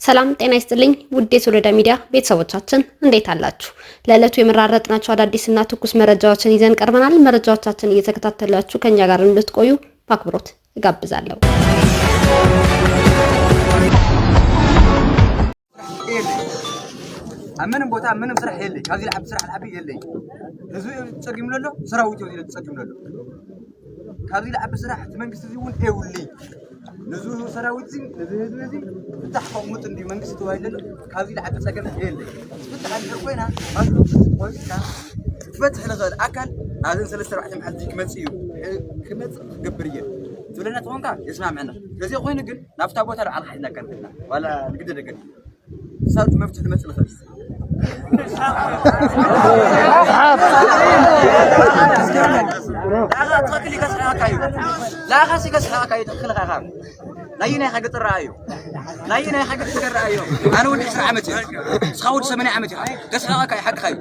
ሰላም ጤና ይስጥልኝ ውድ የሶሎዳ ሚዲያ ቤተሰቦቻችን እንዴት አላችሁ? ለዕለቱ የመራረጥናቸው አዳዲስና ትኩስ መረጃዎችን ይዘን ቀርበናል። መረጃዎቻችን እየተከታተላችሁ ከኛ ጋር እንድትቆዩ በአክብሮት እጋብዛለሁ። أمنهم بوتا أمنهم سرح يلي هذه العب سرح العبي يلي نزوي تسقيم له سراوي توزي تسقيم له هذه العب سرح تمنقس تزيون إيولي نزوي سراوي تزي نزوي تحفظ متن دي منقس توهاي له هذه العب سقيم يلي تفتح على وينها تفتح لغير أكل هذا سلسلة واحدة محديك مسيو كمت قبرية تقولنا تقولن كان يسمع معنا جزي خوين نقول نفتح بوتا على حدنا كان ولا نقدر نقول صارت مفتوح المسألة خلص لا تخلي كسرها كايو لا خاسي كسرها كايو تخلي خام لا يناي حاجة الرأيو لا يناي حاجة الرأيو أنا ودي أسرع عمتي سخاود 8 عمتي كسرها كايو حق خايو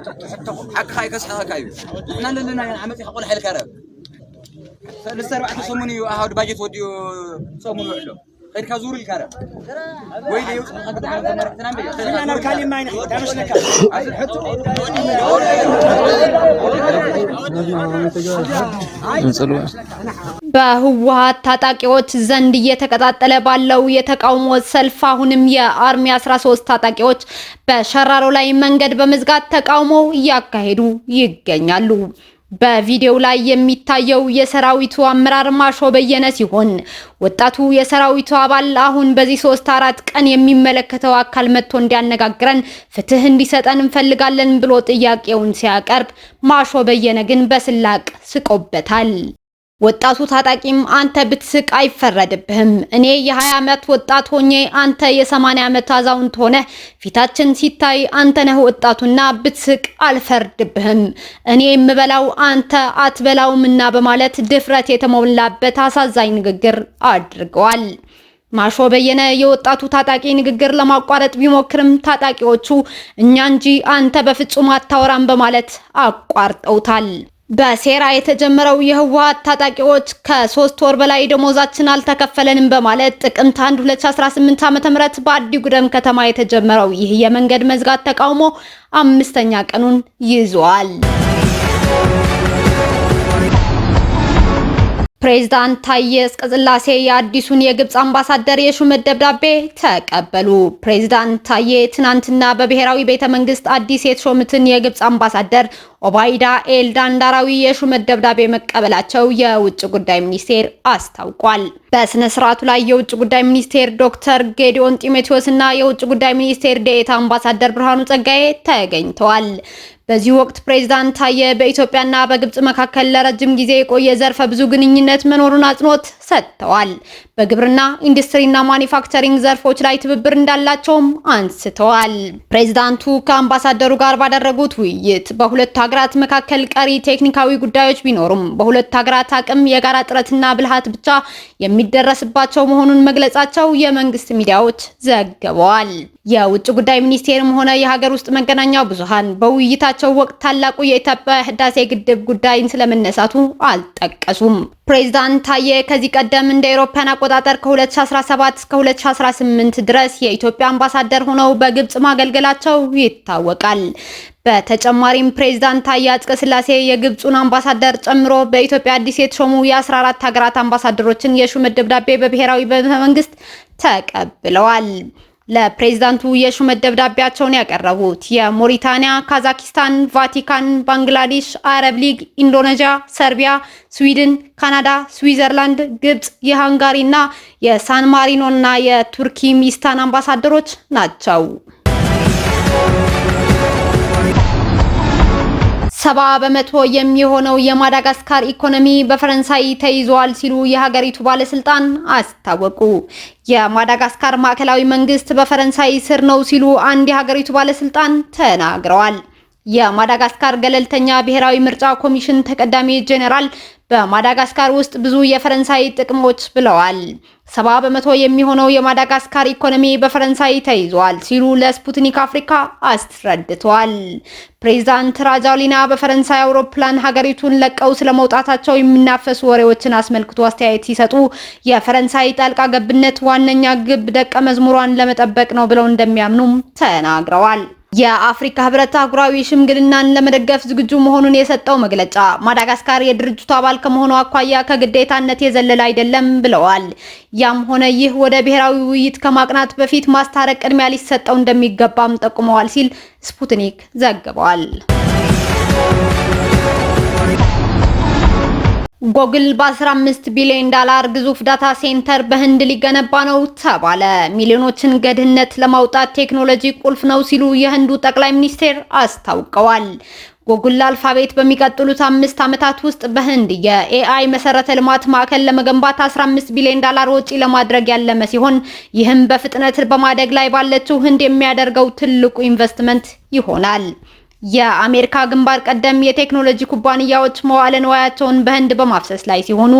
حق خايو كسرها كايو أنا لنا عمتي حقول حيل كرب لسه 4 صوموني أهود باجت وديو صوموني وحده خير كزور الكرم ويلي يوصل حق أنا كلمة دامش لك በህወሓት ታጣቂዎች ዘንድ እየተቀጣጠለ ባለው የተቃውሞ ሰልፍ አሁንም የአርሚ 13 ታጣቂዎች በሸራሮ ላይ መንገድ በመዝጋት ተቃውሞ እያካሄዱ ይገኛሉ። በቪዲዮው ላይ የሚታየው የሰራዊቱ አመራር ማሾ በየነ ሲሆን ወጣቱ የሰራዊቱ አባል አሁን በዚህ 3-4 ቀን የሚመለከተው አካል መጥቶ እንዲያነጋግረን ፍትህ እንዲሰጠን እንፈልጋለን ብሎ ጥያቄውን ሲያቀርብ ማሾ በየነ ግን በስላቅ ስቆበታል። ወጣቱ ታጣቂም አንተ ብትስቅ አይፈረድብህም፣ እኔ የ20 ዓመት ወጣት ሆኜ አንተ የ80 ዓመት አዛውንት ሆነ ፊታችን ሲታይ አንተ ነህ ወጣቱና ብትስቅ አልፈርድብህም፣ እኔ የምበላው አንተ አትበላውምና በማለት ድፍረት የተሞላበት አሳዛኝ ንግግር አድርገዋል። ማሾ በየነ የወጣቱ ታጣቂ ንግግር ለማቋረጥ ቢሞክርም ታጣቂዎቹ እኛ እንጂ አንተ በፍጹም አታወራም በማለት አቋርጠውታል። በሴራ የተጀመረው የህወሓት ታጣቂዎች ከ3 ወር በላይ ደሞዛችን አልተከፈለንም በማለት ጥቅምት 1 2018 ዓ.ም በአዲጉደም ከተማ የተጀመረው ይህ የመንገድ መዝጋት ተቃውሞ 5ኛ ቀኑን ይዟል። ፕሬዝዳንት ታዬ አጽቀሥላሴ የአዲሱን የግብጽ አምባሳደር የሹመት ደብዳቤ ተቀበሉ። ፕሬዝዳንት ታዬ ትናንትና በብሔራዊ ቤተ መንግስት አዲስ የተሾሙትን የግብጽ አምባሳደር ኦባይዳ ኤል ዳንዳራዊ የሹመት ደብዳቤ መቀበላቸው የውጭ ጉዳይ ሚኒስቴር አስታውቋል። በስነ ስርዓቱ ላይ የውጭ ጉዳይ ሚኒስቴር ዶክተር ጌዲዮን ጢሞቴዎስ እና የውጭ ጉዳይ ሚኒስቴር ዴኤታ አምባሳደር ብርሃኑ ጸጋዬ ተገኝተዋል። በዚህ ወቅት ፕሬዝዳንት ታዬ በኢትዮጵያና በግብጽ መካከል ለረጅም ጊዜ የቆየ ዘርፈ ብዙ ግንኙነት መኖሩን አጽንኦት ሰጥተዋል። በግብርና ኢንዱስትሪና ማኒፋክቸሪንግ ዘርፎች ላይ ትብብር እንዳላቸውም አንስተዋል። ፕሬዝዳንቱ ከአምባሳደሩ ጋር ባደረጉት ውይይት በሁለቱ ሀገራት መካከል ቀሪ ቴክኒካዊ ጉዳዮች ቢኖሩም በሁለቱ ሀገራት አቅም የጋራ ጥረትና ብልሃት ብቻ የሚደረስባቸው መሆኑን መግለጻቸው የመንግስት ሚዲያዎች ዘግበዋል። የውጭ ጉዳይ ሚኒስቴርም ሆነ የሀገር ውስጥ መገናኛ ብዙሃን በውይይታቸው ወቅት ታላቁ የኢትዮጵያ ህዳሴ ግድብ ጉዳይን ስለመነሳቱ አልጠቀሱም። ፕሬዝዳንት ታዬ ከዚህ ቀደም እንደ አውሮፓውያን አቆጣጠር ከ2017 እስከ 2018 ድረስ የኢትዮጵያ አምባሳደር ሆነው በግብጽ ማገልገላቸው ይታወቃል። በተጨማሪም ፕሬዝዳንት ታዬ አጽቀሥላሴ የግብጹን አምባሳደር ጨምሮ በኢትዮጵያ አዲስ የተሾሙ የ14 ሀገራት አምባሳደሮችን የሹመት ደብዳቤ በብሔራዊ ቤተ መንግስት ተቀብለዋል። ለፕሬዝዳንቱ የሹመት ደብዳቤያቸውን ያቀረቡት የሞሪታኒያ፣ ካዛኪስታን፣ ቫቲካን፣ ባንግላዴሽ፣ አረብ ሊግ፣ ኢንዶኔዥያ፣ ሰርቢያ፣ ስዊድን፣ ካናዳ፣ ስዊዘርላንድ፣ ግብጽ፣ የሃንጋሪና የሳን ማሪኖና የቱርክሜኒስታን አምባሳደሮች ናቸው። 70 በመቶ የሚሆነው የማዳጋስካር ኢኮኖሚ በፈረንሳይ ተይዟል ሲሉ የሀገሪቱ ባለስልጣን አስታወቁ። የማዳጋስካር ማዕከላዊ መንግስት በፈረንሳይ ስር ነው ሲሉ አንድ የሀገሪቱ ባለስልጣን ተናግረዋል። የማዳጋስካር ገለልተኛ ብሔራዊ ምርጫ ኮሚሽን ተቀዳሚ ጄኔራል በማዳጋስካር ውስጥ ብዙ የፈረንሳይ ጥቅሞች ብለዋል። 70% የሚሆነው የማዳጋስካር ኢኮኖሚ በፈረንሳይ ተይዟል ሲሉ ለስፑትኒክ አፍሪካ አስረድተዋል። ፕሬዝዳንት ራጃሊና በፈረንሳይ አውሮፕላን ሀገሪቱን ለቀው ስለመውጣታቸው የሚናፈሱ ወሬዎችን አስመልክቶ አስተያየት ሲሰጡ የፈረንሳይ ጣልቃ ገብነት ዋነኛ ግብ ደቀ መዝሙሯን ለመጠበቅ ነው ብለው እንደሚያምኑም ተናግረዋል። የአፍሪካ ህብረት አህጉራዊ ሽምግልናን ለመደገፍ ዝግጁ መሆኑን የሰጠው መግለጫ ማዳጋስካር የድርጅቱ አባል ከመሆኑ አኳያ ከግዴታነት የዘለለ አይደለም ብለዋል። ያም ሆነ ይህ ወደ ብሔራዊ ውይይት ከማቅናት በፊት ማስታረቅ ቅድሚያ ሊሰጠው እንደሚገባም ጠቁመዋል ሲል ስፑትኒክ ዘግቧል። ጎግል በ15 ቢሊዮን ዶላር ግዙፍ ዳታ ሴንተር በህንድ ሊገነባ ነው ተባለ። ሚሊዮኖችን ከድህነት ለማውጣት ቴክኖሎጂ ቁልፍ ነው ሲሉ የህንዱ ጠቅላይ ሚኒስቴር አስታውቀዋል። ጎግል አልፋቤት በሚቀጥሉት 5 ዓመታት ውስጥ በህንድ የኤአይ መሰረተ ልማት ማዕከል ለመገንባት 15 ቢሊዮን ዶላር ወጪ ለማድረግ ያለመ ሲሆን ይህም በፍጥነት በማደግ ላይ ባለችው ህንድ የሚያደርገው ትልቁ ኢንቨስትመንት ይሆናል። የአሜሪካ ግንባር ቀደም የቴክኖሎጂ ኩባንያዎች መዋዕለ ንዋያቸውን በህንድ በማፍሰስ ላይ ሲሆኑ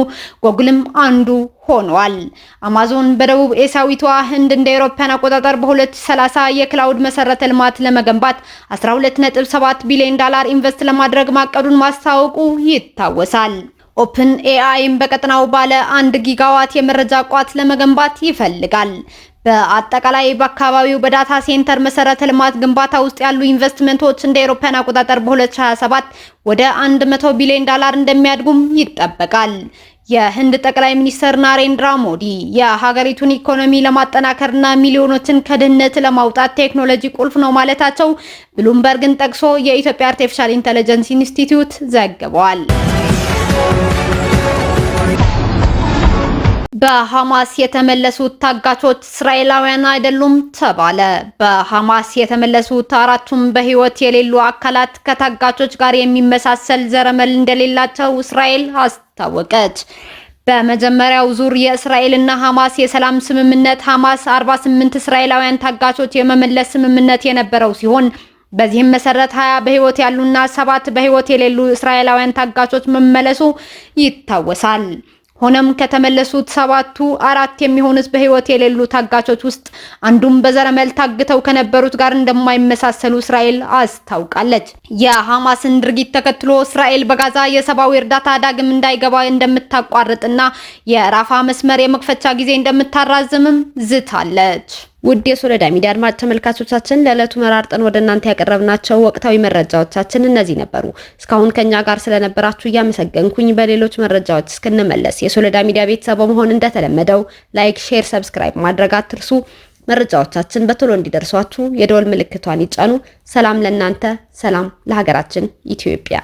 ጎግልም አንዱ ሆኗል። አማዞን በደቡብ ኤስያዊቷ ህንድ እንደ አውሮፓውያን አቆጣጠር በ2030 የክላውድ መሰረተ ልማት ለመገንባት 12.7 ቢሊዮን ዶላር ኢንቨስት ለማድረግ ማቀዱን ማስታወቁ ይታወሳል። ኦፕን ኤአይም በቀጠናው ባለ 1 ጊጋዋት የመረጃ ቋት ለመገንባት ይፈልጋል። በአጠቃላይ በአካባቢው በዳታ ሴንተር መሰረተ ልማት ግንባታ ውስጥ ያሉ ኢንቨስትመንቶች እንደ አውሮፓውያን አቆጣጠር በ2027 ወደ 100 ቢሊዮን ዶላር እንደሚያድጉም ይጠበቃል። የህንድ ጠቅላይ ሚኒስትር ናሬንድራ ሞዲ የሀገሪቱን ኢኮኖሚ ለማጠናከርና ሚሊዮኖችን ከድህነት ለማውጣት ቴክኖሎጂ ቁልፍ ነው ማለታቸው ብሉምበርግን ጠቅሶ የኢትዮጵያ አርቲፊሻል ኢንተለጀንስ ኢንስቲትዩት ዘግቧል። በሐማስ የተመለሱት ታጋቾች እስራኤላውያን አይደሉም ተባለ። በሐማስ የተመለሱት አራቱም በህይወት የሌሉ አካላት ከታጋቾች ጋር የሚመሳሰል ዘረመል እንደሌላቸው እስራኤል አስታወቀች። በመጀመሪያው ዙር የእስራኤልና ሐማስ የሰላም ስምምነት ሐማስ 48 እስራኤላውያን ታጋቾች የመመለስ ስምምነት የነበረው ሲሆን በዚህም መሰረት 20 በህይወት ያሉና 7 በህይወት የሌሉ እስራኤላውያን ታጋቾች መመለሱ ይታወሳል። ሆነም ከተመለሱት 7ቱ 4 የሚሆኑት በህይወት የሌሉ ታጋቾች ውስጥ አንዱም በዘረመል ታግተው ከነበሩት ጋር እንደማይመሳሰሉ እስራኤል አስታውቃለች። የሐማስን ድርጊት ተከትሎ እስራኤል በጋዛ የሰብአዊ እርዳታ ዳግም እንዳይገባ እንደምታቋርጥና የራፋ መስመር የመክፈቻ ጊዜ እንደምታራዝምም ዝታለች። ውድ የሶሎዳ ሚዲያ አድማጭ ተመልካቾቻችን ለዕለቱ መራርጠን ወደ እናንተ ያቀረብናቸው ወቅታዊ መረጃዎቻችን እነዚህ ነበሩ። እስካሁን ከኛ ጋር ስለነበራችሁ እያመሰገንኩኝ በሌሎች መረጃዎች እስክንመለስ የሶሎዳ ሚዲያ ቤተሰብ በመሆን እንደተለመደው ላይክ፣ ሼር፣ ሰብስክራይብ ማድረግ አትርሱ። መረጃዎቻችን በቶሎ እንዲደርሷችሁ የደወል ምልክቷን ይጫኑ። ሰላም ለእናንተ፣ ሰላም ለሀገራችን ኢትዮጵያ።